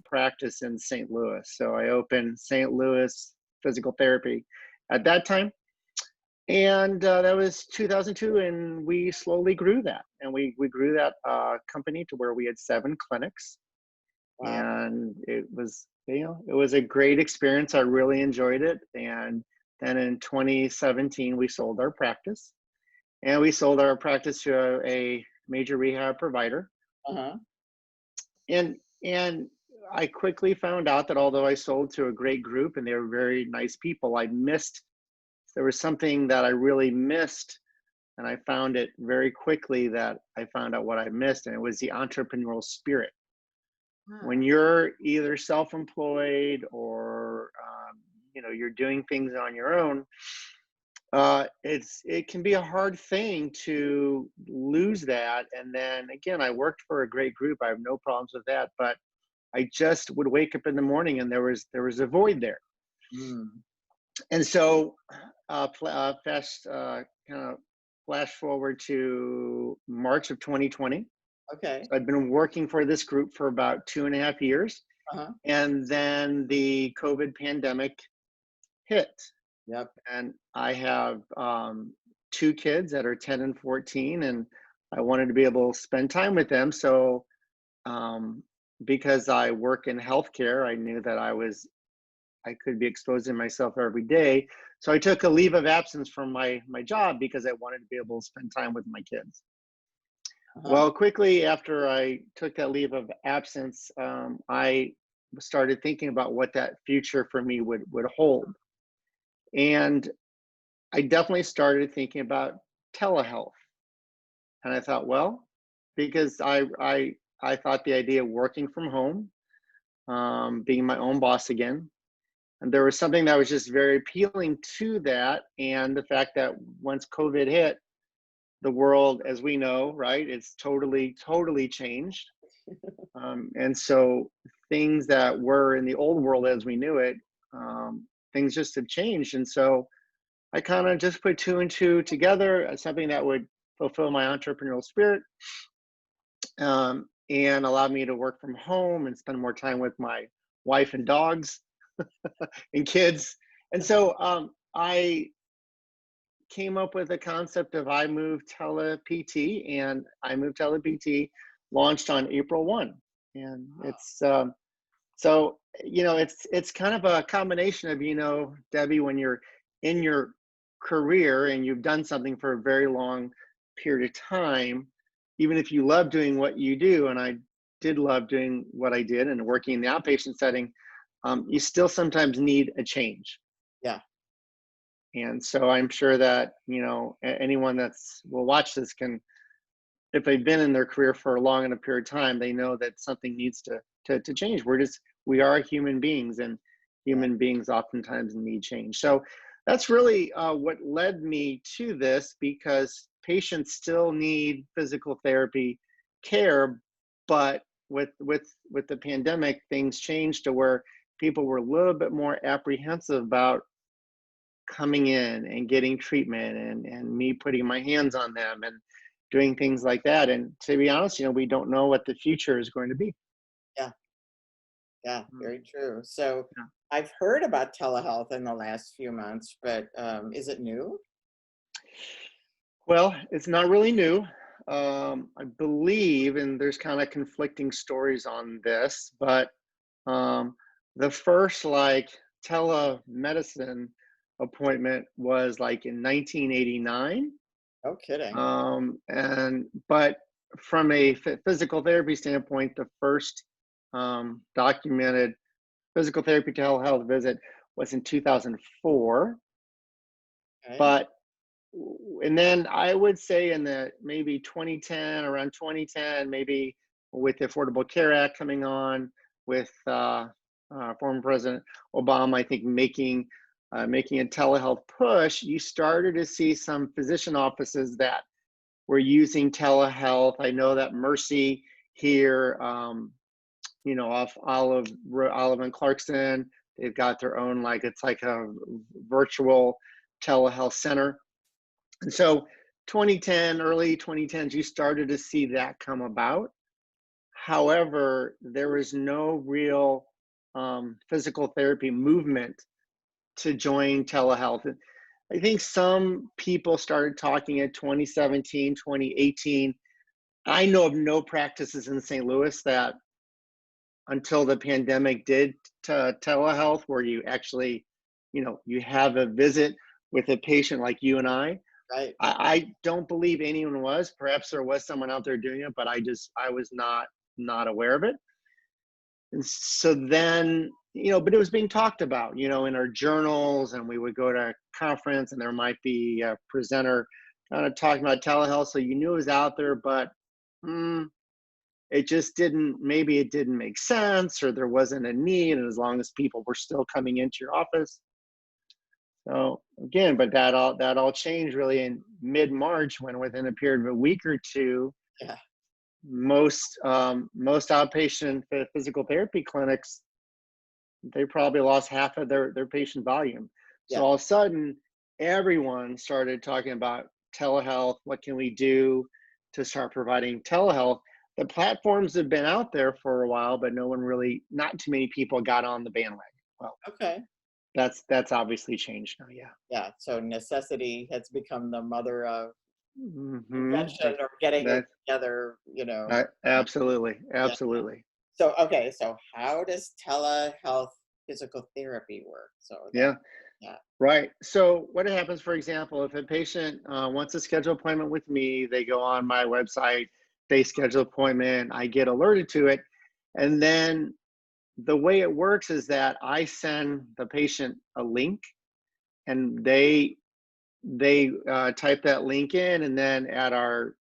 practice in St. Louis. So I opened St. Louis Physical Therapy at that time. And that was 2002, and we slowly grew that. And we grew that company to where we had 7 clinics. Wow. And it was, it was a great experience. I really enjoyed it. And then in 2017, we sold our practice. And we sold our practice to a major rehab provider. Uh-huh. And I quickly found out that although I sold to a great group and they were very nice people, there was something that I really missed. And I found it very quickly that I found out what I missed, and it was the entrepreneurial spirit. When Huh. you're either self-employed or you're doing things on your own, it can be a hard thing to lose that. And then again, I worked for a great group. I have no problems with that, but I just would wake up in the morning and there was a void there. Mm. And so kind of flash forward to March of 2020. Okay. So I'd been working for this group for about 2.5 years. Uh-huh. And then the COVID pandemic hit. Yep. And I have 2 kids that are 10 and 14, and I wanted to be able to spend time with them. So because I work in healthcare, I knew that I could be exposing myself every day. So I took a leave of absence from my job because I wanted to be able to spend time with my kids. Uh-huh. Well, quickly after I took that leave of absence, I started thinking about what that future for me would hold. And I definitely started thinking about telehealth. And I thought, well, because I thought the idea of working from home, being my own boss again, and there was something that was just very appealing to that. And the fact that once COVID hit, the world, as we know, right, it's totally changed. And so things that were in the old world as we knew it, things just have changed. And so I kind of just put 2 and 2 together as something that would fulfill my entrepreneurial spirit, and allow me to work from home and spend more time with my wife and dogs and kids. And so I came up with the concept of iMove TelePT, and iMove TelePT launched on April 1. And it's so it's kind of a combination of, Debbie, when you're in your career and you've done something for a very long period of time, even if you love doing what you do, and I did love doing what I did and working in the outpatient setting, you still sometimes need a change. Yeah. And so I'm sure that, anyone that's will watch this can, if they've been in their career for a long enough period of time, they know that something needs to change. We are human beings, and Yeah. human beings oftentimes need change. So that's really what led me to this, because patients still need physical therapy care, but with the pandemic, things changed to where people were a little bit more apprehensive about coming in and getting treatment, and me putting my hands on them and doing things like that. And to be honest, we don't know what the future is going to be. Yeah. Yeah. Mm, Very true. So yeah. I've heard about telehealth in the last few months, but is it new? Well, it's not really new. I believe, and there's kind of conflicting stories on this, but um, the first like telemedicine appointment was like in 1989. No kidding. But from a physical therapy standpoint, the first documented physical therapy telehealth visit was in 2004. Okay. But and then I would say in the maybe 2010, around 2010, maybe with the Affordable Care Act coming on, with former President Obama, I think making a telehealth push, you started to see some physician offices that were using telehealth. I know that Mercy here, off Olive and Clarkson, they've got their own, like, it's like a virtual telehealth center. And so 2010, early 2010s, you started to see that come about. However, there was no real physical therapy movement to join telehealth. And I think some people started talking in 2017, 2018. I know of no practices in St. Louis that until the pandemic did telehealth where you actually, you have a visit with a patient like you and I. Right. I don't believe anyone was. Perhaps there was someone out there doing it, but I was not aware of it. And so then, but it was being talked about, in our journals, and we would go to a conference and there might be a presenter kind of talking about telehealth. So you knew it was out there, but mm, it just didn't, maybe it didn't make sense or there wasn't a need. And as long as people were still coming into your office. So again, but that all changed really in mid-March when within a period of a week or two, Yeah. most outpatient physical therapy clinics, they probably lost half of their patient volume. So Yeah. all of a sudden, everyone started talking about telehealth. What can we do to start providing telehealth? The platforms have been out there for a while, but not too many people got on the bandwagon. Well, Okay. that's obviously changed now. Yeah. Yeah. So necessity has become the mother of That invention or getting it that together, absolutely, Yeah. absolutely. So, okay. So how does telehealth physical therapy work? So that, Yeah. yeah. Right. So what happens, for example, if a patient wants a scheduled appointment with me, they go on my website, they schedule appointment, I get alerted to it. And then the way it works is that I send the patient a link and they type that link in, and then at our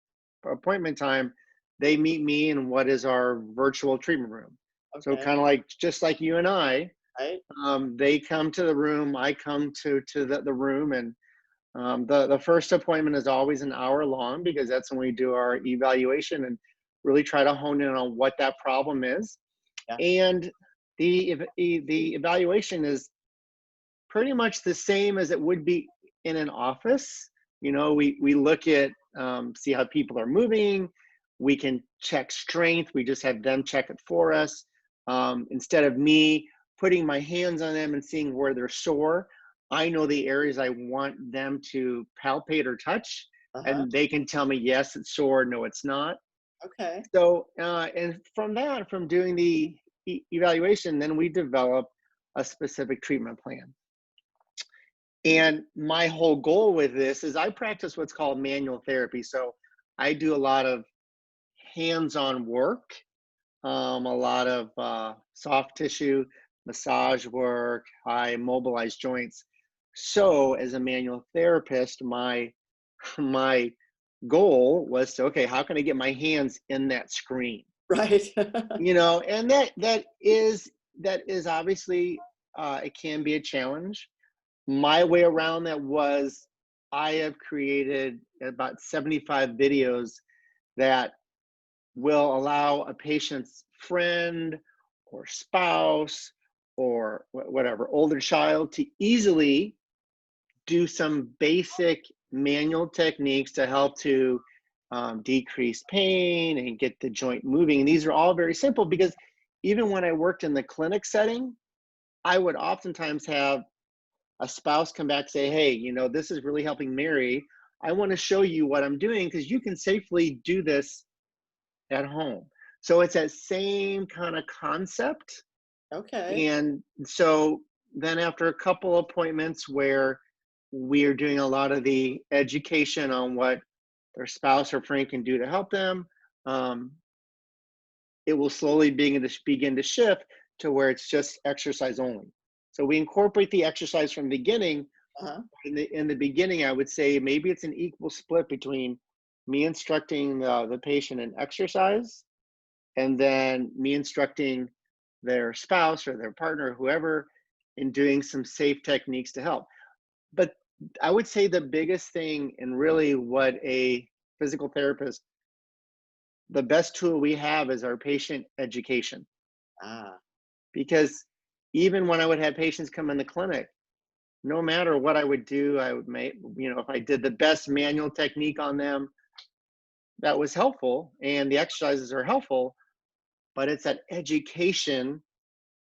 appointment time, they meet me in what is our virtual treatment room. So Okay. kind of like just like you and I, Right. they come to the room, I come to the room, and the first appointment is always an hour long because that's when we do our evaluation and really try to hone in on what that problem is. Yeah. And the evaluation is pretty much the same as it would be in an office. We look at see how people are moving. We can check strength. We just have them check it for us. Instead of me putting my hands on them and seeing where they're sore, I know the areas I want them to palpate or touch, Uh-huh. and they can tell me yes, it's sore, no, it's not. Okay. So, and from doing the evaluation, then we develop a specific treatment plan. And my whole goal with this is I practice what's called manual therapy. So I do a lot of hands-on work, a lot of soft tissue massage work. I mobilize joints. So as a manual therapist, my goal was to, okay, how can I get my hands in that screen? Right. And that is obviously it can be a challenge. My way around that was I have created about 75 videos that will allow a patient's friend or spouse or whatever older child to easily do some basic manual techniques to help to decrease pain and get the joint moving. And these are all very simple because even when I worked in the clinic setting, I would oftentimes have a spouse come back and say, hey, this is really helping Mary. I want to show you what I'm doing because you can safely do this at home. So it's that same kind of concept. Okay. And so then after a couple appointments where we are doing a lot of the education on what their spouse or friend can do to help them, um, it will slowly begin to shift to where it's just exercise only. So we incorporate the exercise from the beginning. Uh-huh. In the beginning, I would say maybe it's an equal split between me instructing the patient in exercise and then me instructing their spouse or their partner, whoever, in doing some safe techniques to help. But I would say the biggest thing and really what a physical therapist, the best tool we have is our patient education. Ah. Because even when I would have patients come in the clinic, no matter what I would do, I would make, if I did the best manual technique on them, that was helpful and the exercises are helpful. but it's that education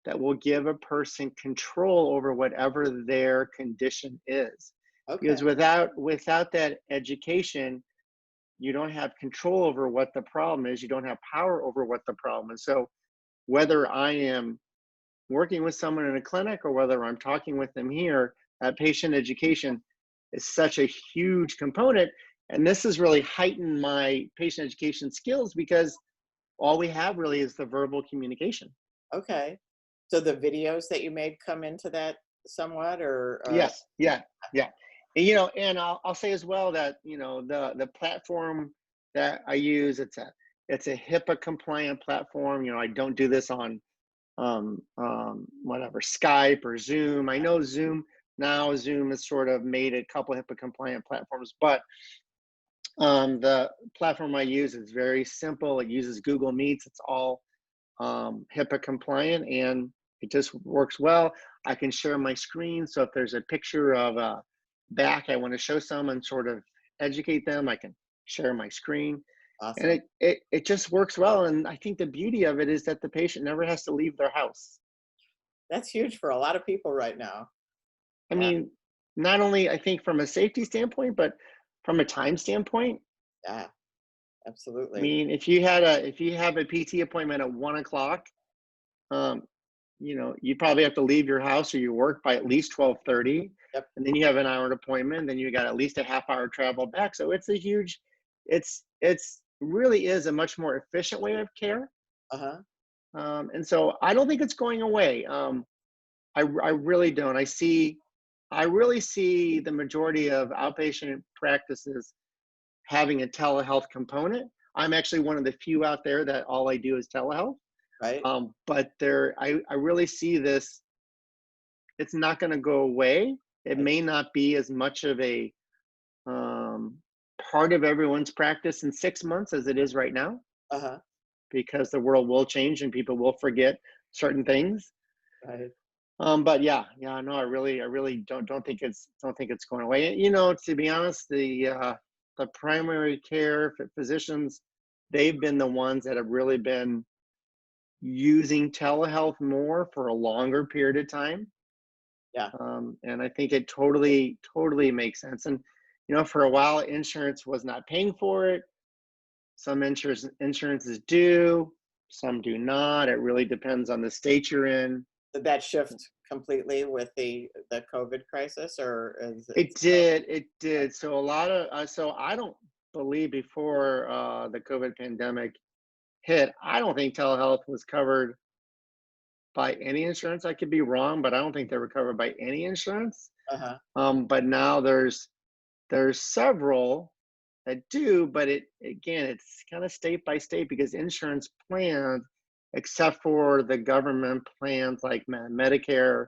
that will give a person control over whatever their condition is. Okay. Because without that education, you don't have control over what the problem is. You don't have power over what the problem is. So whether I am working with someone in a clinic or whether I'm talking with them here, patient education is such a huge component. And this has really heightened my patient education skills because all we have really is the verbal communication. Okay. So the videos that you made come into that somewhat, or Yes, yeah, yeah. And, you know, and I'll say as well that, you know, the platform that I use, it's a HIPAA compliant platform. You know, I don't do this on whatever, Skype or Zoom. I know Zoom has sort of made a couple HIPAA compliant platforms, but the platform I use is very simple. It uses Google Meets. It's all HIPAA compliant, and it just works well. I can share my screen. So if there's a picture of a back I want to show someone, sort of educate them, I can share my screen. And awesome. it just works well. And I think the beauty of it is that the patient never has to leave their house. That's huge for a lot of people right now. I Yeah. mean, not only I think from a safety standpoint, but from a time standpoint. Yeah. I Absolutely. mean, if you have a PT appointment at 1 o'clock, um, you know, you probably have to leave your house or your work by at least 12:30, Yep. and then you have an hour appointment, then you got at least a half hour travel back. So it's a huge, it's really is a much more efficient way of care. Uh-huh. And so I don't think it's going away. I really don't. I really see the majority of outpatient practices having a telehealth component. I'm actually one of the few out there that all I do is telehealth. Right. But I really see this. It's not going to go away. It Right. may not be as much of a um, part of everyone's practice in 6 months as it is right now, Uh-huh. because the world will change and people will forget certain things. Right. But yeah, yeah, no, I really don't think it's going away. You know, to be honest, the primary care physicians, they've been the ones that have really been using telehealth more for a longer period of time. Yeah. And I think it totally makes sense. And, you know, for a while, insurance was not paying for it. Some insurances do, some do not. It really depends on the state you're in. Did that shift completely with the COVID crisis, or is it It still? did, it did. So a lot of, so I don't believe before the COVID pandemic hit, I don't think telehealth was covered by any insurance. I could be wrong, but I don't think they were covered by any insurance. Uh-huh. But now there's several that do, but it again, it's kind of state by state because insurance plans, except for the government plans like Medicare,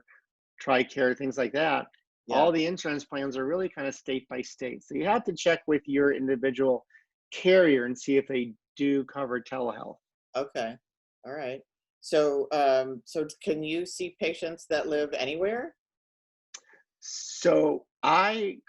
TRICARE, things like that, Yeah. all the insurance plans are really kind of state by state. So you have to check with your individual carrier and see if they do cover telehealth. Okay. All right. So can you see patients that live anywhere? So I'm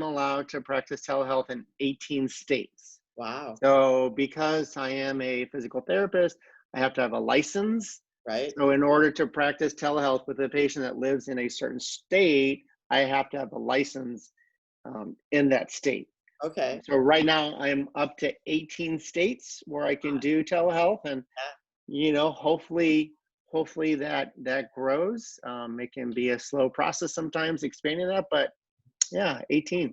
allowed to practice telehealth in 18 states. Wow. So because I am a physical therapist, I have to have a license. Right. So in order to practice telehealth with a patient that lives in a certain state, I have to have a license in that state. Okay. So right now I'm up to 18 states where I can do telehealth, and Yeah. you know, hopefully that grows. It can be a slow process sometimes expanding that, but yeah, 18.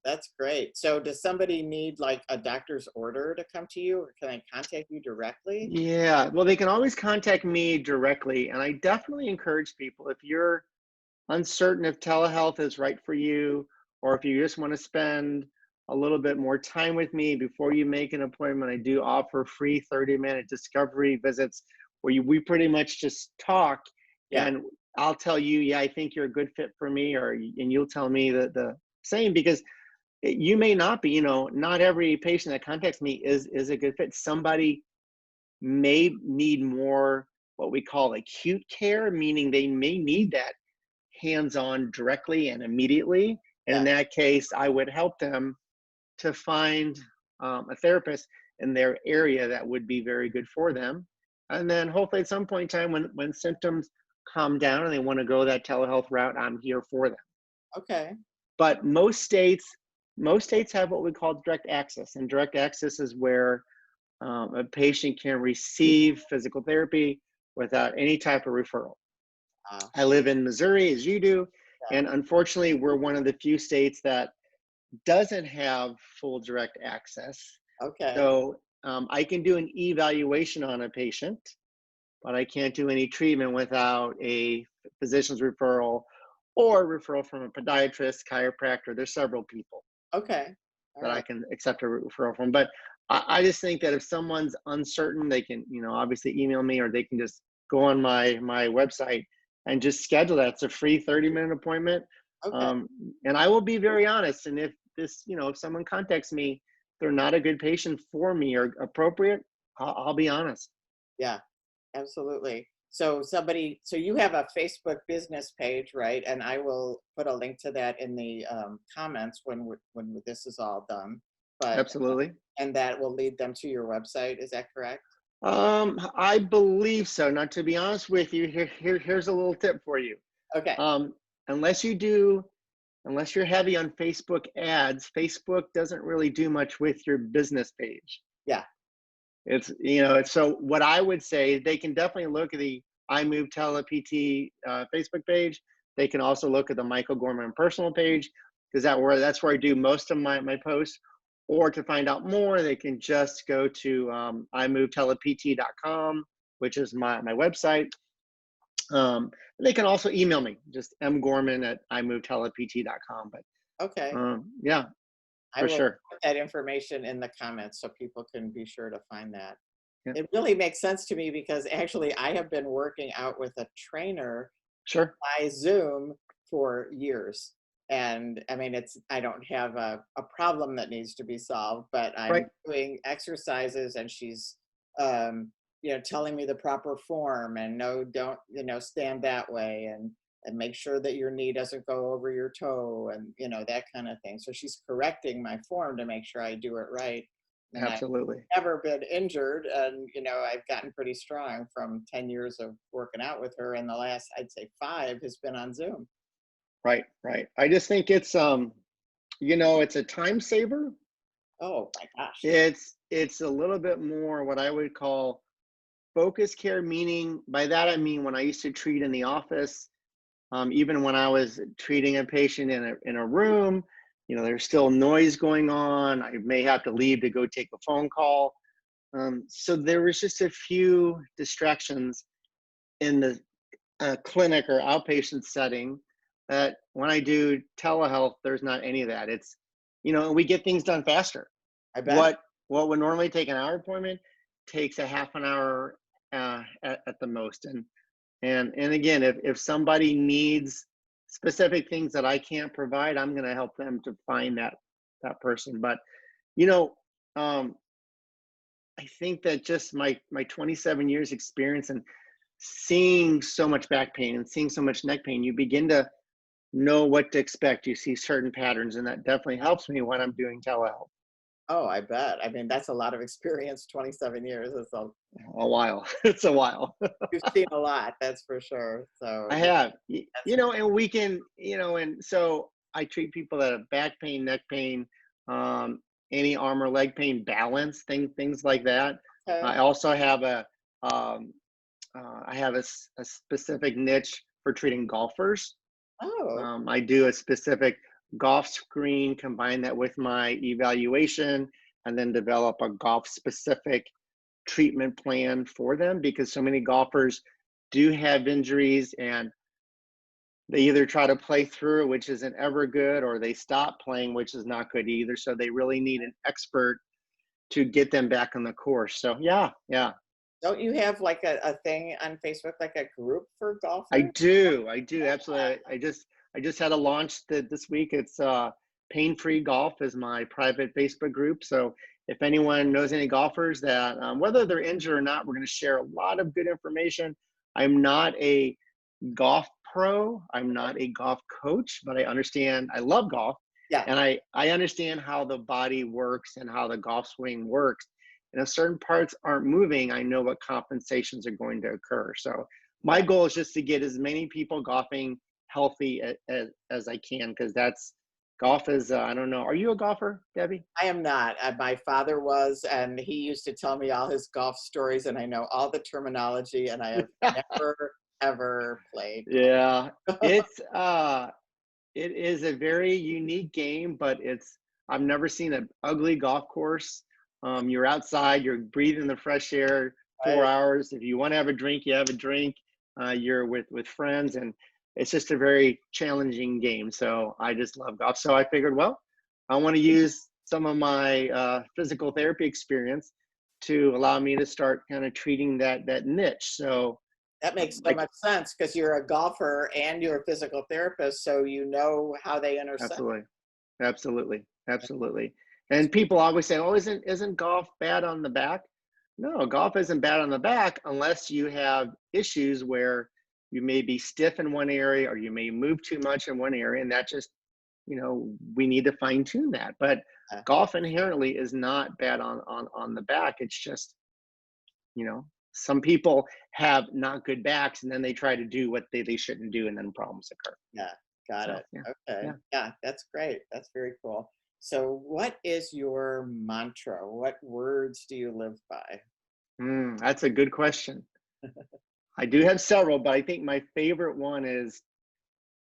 That's great. So does somebody need like a doctor's order to come to you, or can I contact you directly? Yeah, well, they can always contact me directly, and I definitely encourage people, if you're uncertain if telehealth is right for you, or if you just want to spend a little bit more time with me before you make an appointment, I do offer free 30-minute discovery visits where we pretty much just talk, Yeah. and I'll tell you, yeah, I think you're a good fit for me, and you'll tell me the same, because you may not be, you know, not every patient that contacts me is a good fit. Somebody may need more what we call acute care, meaning they may need that hands-on directly and immediately. And in Yeah. that case, I would help them to find a therapist. in their area that would be very good for them. And then hopefully at some point in time when symptoms calm down and they want to go that telehealth route, I'm here for them. Okay. But most states have what we call direct access, and direct access is where a patient can receive physical therapy without any type of referral. Uh, I live in Missouri, as you do, yeah. and unfortunately, we're one of the few states that doesn't have full direct access. Okay. So I can do an evaluation on a patient, but I can't do any treatment without a physician's referral or referral from a podiatrist, chiropractor. There's several people Okay. All that I right. can accept a referral from. But I just think that if someone's uncertain, they can, obviously email me, or they can just go on my website and just schedule that. It's a free 30-minute appointment. Okay. Um, and I will be very honest. And if someone contacts me, they're not a good patient for me or appropriate, I'll be honest. Yeah. Absolutely. So you have a Facebook business page, right? And I will put a link to that in the comments when this is all done. But Absolutely. and that will lead them to your website. Is that correct? I believe so. Now, to be honest with you, here's a little tip for you. Okay. Um, unless you do, unless you're heavy on Facebook ads, Facebook doesn't really do much with your business page. Yeah. So what I would say, they can definitely look at the iMove TelePT Facebook page. They can also look at the Michael Gorman personal page, because that's where I do most of my posts. Or to find out more, they can just go to iMoveTelePT.com, which is my website. They can also email me, just mgorman@iMoveTelePT.com. But Okay. yeah, I for will sure. put that information in the comments so people can be sure to find that. Yeah, It really makes sense to me because actually I have been working out with a trainer sure. by Zoom for years. And I mean, I don't have a problem that needs to be solved, but I'm Right. doing exercises and she's, telling me the proper form and no, don't, stand that way and make sure that your knee doesn't go over your toe and, that kind of thing. So she's correcting my form to make sure I do it right. And I've Absolutely. never been injured. And, I've gotten pretty strong from 10 years of working out with her. And the last, I'd say 5 has been on Zoom. Right. Right. I just think it's a time saver. Oh my gosh. It's a little bit more what I would call focus care, meaning by that I mean when I used to treat in the office, even when I was treating a patient in a room, there's still noise going on. I may have to leave to go take a phone call. So there was just a few distractions in the clinic or outpatient setting that when I do telehealth, there's not any of that. And we get things done faster. I bet. What would normally take an hour appointment takes a half an hour at the most. And again, if somebody needs specific things that I can't provide, I'm going to help them to find that person. But you know, um, I think that just my 27 years experience and seeing so much back pain and seeing so much neck pain, you begin to know what to expect. You see certain patterns, and that definitely helps me when I'm doing telehealth. Oh, I bet. I mean, that's a lot of experience, 27 years. A while. It's a while. You've seen a lot, that's for sure. So I yeah, have, that's and we can, and so I treat people that have back pain, neck pain, um, any arm or leg pain, balance things like that. okay. I also have um, a specific niche for treating golfers. Oh, I do a specific golf screen, combine that with my evaluation, and then develop a golf specific treatment plan for them, because so many golfers do have injuries and they either try to play through it, which isn't ever good, or they stop playing, which is not good either. So they really need an expert to get them back on the course. So yeah, yeah, don't you have like a thing on Facebook, like a group for I golfers? do, I do absolutely. I just had a launch this week. It's Pain Free Golf is my private Facebook group. So if anyone knows any golfers that whether they're injured or not, we're going to share a lot of good information. I'm not a golf pro. I'm not a golf coach, but I understand. I love golf, Yeah. and I understand how the body works and how the golf swing works. And if certain parts aren't moving, I know what compensations are going to occur. So my Yeah. goal is just to get as many people golfing healthy as I can, because that's golf is, I don't know. Are you a golfer, Debbie? I am not. My father was, and he used to tell me all his golf stories, and I know all the terminology, and I have never, ever played Yeah, golf. it's it is a very unique game, but it's I've never seen an ugly golf course. You're outside, you're breathing the fresh air four Right? hours. If you want to have a drink, you have a drink. You're with friends, and it's just a very challenging game. So I just love golf. So I figured, well, I want to use some of my physical therapy experience to allow me to start kind of treating that niche. So That makes so like much sense because you're a golfer and you're a physical therapist, so you know how they intersect. absolutely. Absolutely, absolutely. And people always say, "Oh, isn't golf bad on the back?" No, golf isn't bad on the back unless you have issues where you may be stiff in one area or you may move too much in one area, and that just, we need to fine tune that. But Uh, golf inherently is not bad on the back. It's just, some people have not good backs, and then they try to do what they shouldn't do, and then problems occur. yeah, got So it. yeah, Okay. yeah. Yeah, that's great. That's very cool. So, what is your mantra? What words do you live by? That's a good question. I do have several, but I think my favorite one is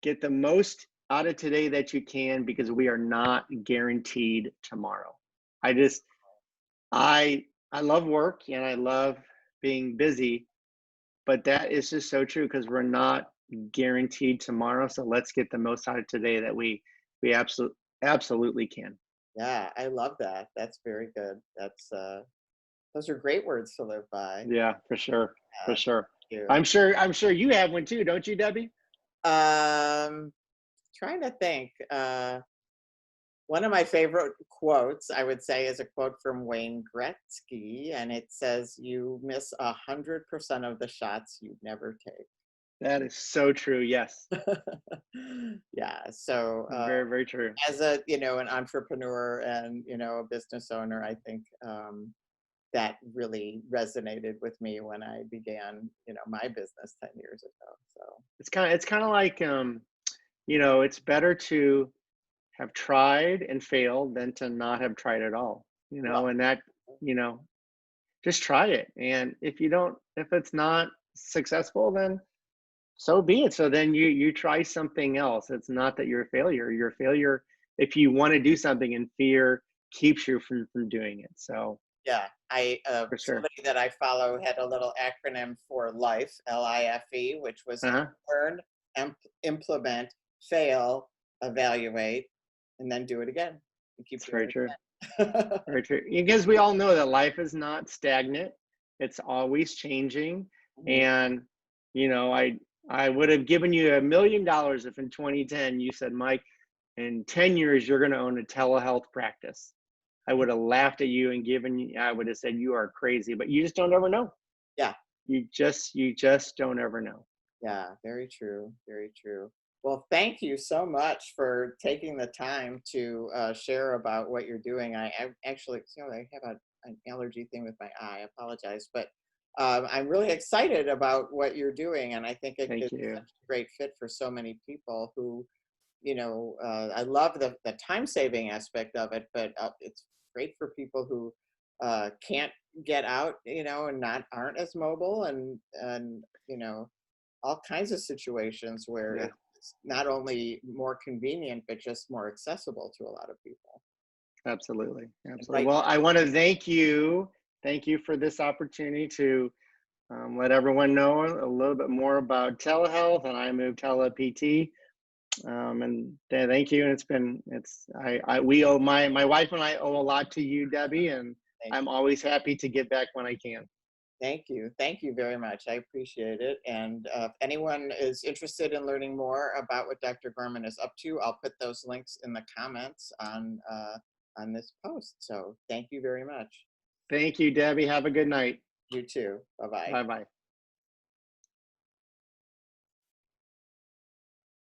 get the most out of today that you can, because we are not guaranteed tomorrow. I just I love work and I love being busy, but that is just so true because we're not guaranteed tomorrow. So let's get the most out of today that we absolutely can. Yeah, I love that. That's very good. Those are great words to live by. Yeah, for sure. For Yeah, sure. thank you. I'm sure you have one too, don't you, Debbie? Um, Trying to think. One of my favorite quotes, I would say, is a quote from Wayne Gretzky, and it says, "You miss 100% of the shots you never take." That is so true. Yes. Yeah. So, Very, very true. as a an entrepreneur and a business owner, I think that really resonated with me when I began my business 10 years ago. So It's kind of like, it's better to have tried and failed than to not have tried at all. well, And that, you know, just try it. And if it's not successful, then so be it. So then you try something else. It's not that you're a failure. You're a failure if you want to do something and fear keeps you from doing it. So yeah, I for sure. somebody that I follow had a little acronym for life, LIFE, which was Uh-huh. learn, implement, fail, evaluate, and then do it again. And keep It's very doing true. it again. Very true. Because we all know that life is not stagnant. It's always changing. Mhm. And, I would have given you $1 million if in 2010 you said, Mike, in 10 years you're gonna own a telehealth practice. I would have laughed at you and I would have said you are crazy, but you just don't ever know. Yeah, You just don't ever know. yeah, very true, very true. Well, thank you so much for taking the time to share about what you're doing. I actually, I have an allergy thing with my eye. I apologize, but I'm really excited about what you're doing, and I think it is Thank you. such a great fit for so many people who, I love the time saving aspect of it, but it's great for people who can't get out, and not aren't as mobile, and all kinds of situations where Yeah, it's not only more convenient but just more accessible to a lot of people. absolutely. And Absolutely. right Well, now, I want to thank you. Thank you for this opportunity to let everyone know a little bit more about telehealth and iMove TelePT. And thank you. And we owe my wife and I owe a lot to you, Debbie, and thank I'm always happy to give back when I can. thank you very much. I appreciate it. And if anyone is interested in learning more about what Dr. Gorman is up to, I'll put those links in the comments on this post. So thank you very much. Thank you, Debbie. Have a good night. You too. Bye bye. Bye bye.